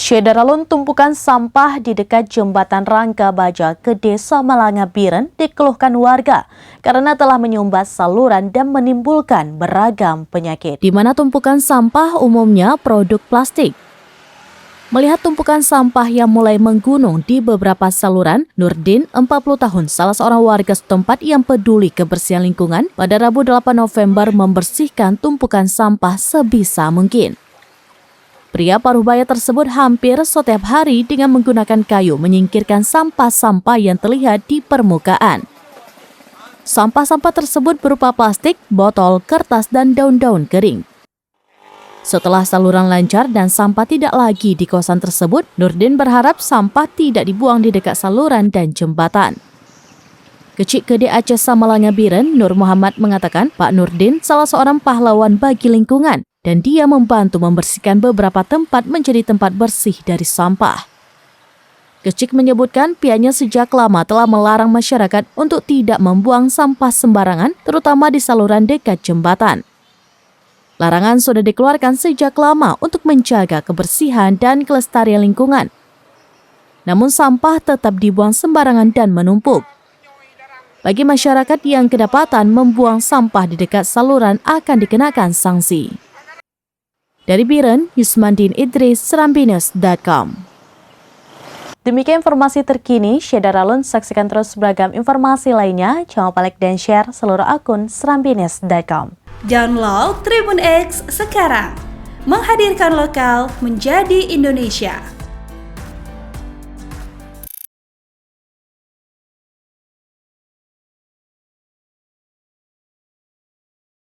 Syederalun tumpukan sampah di dekat jembatan Rangka Baja ke Desa Malanga Biren dikeluhkan warga karena telah menyumbat saluran dan menimbulkan beragam penyakit. Di mana tumpukan sampah umumnya produk plastik. Melihat tumpukan sampah yang mulai menggunung di beberapa saluran, Nurdin, 40 tahun, salah seorang warga setempat yang peduli kebersihan lingkungan, pada Rabu 8 November membersihkan tumpukan sampah sebisa mungkin. Pria paruh baya tersebut hampir setiap hari dengan menggunakan kayu menyingkirkan sampah-sampah yang terlihat di permukaan. Sampah-sampah tersebut berupa plastik, botol, kertas, dan daun-daun kering. Setelah saluran lancar dan sampah tidak lagi di kawasan tersebut, Nurdin berharap sampah tidak dibuang di dekat saluran dan jembatan. Kecik Kede Aceh Samalanga Biren, Nur Muhammad mengatakan Pak Nurdin salah seorang pahlawan bagi lingkungan dan dia membantu membersihkan beberapa tempat menjadi tempat bersih dari sampah. Kecik menyebutkan pihaknya sejak lama telah melarang masyarakat untuk tidak membuang sampah sembarangan, terutama di saluran dekat jembatan. Larangan sudah dikeluarkan sejak lama untuk menjaga kebersihan dan kelestarian lingkungan. Namun sampah tetap dibuang sembarangan dan menumpuk. Bagi masyarakat yang kedapatan membuang sampah di dekat saluran akan dikenakan sanksi. Dari Biren, Yusmandin Idris, Serambines.com. Demikian informasi terkini, Syederalun, saksikan terus beragam informasi lainnya. Jangan lupa like dan share seluruh akun Serambines.com. Download Tribun X sekarang, menghadirkan lokal menjadi Indonesia.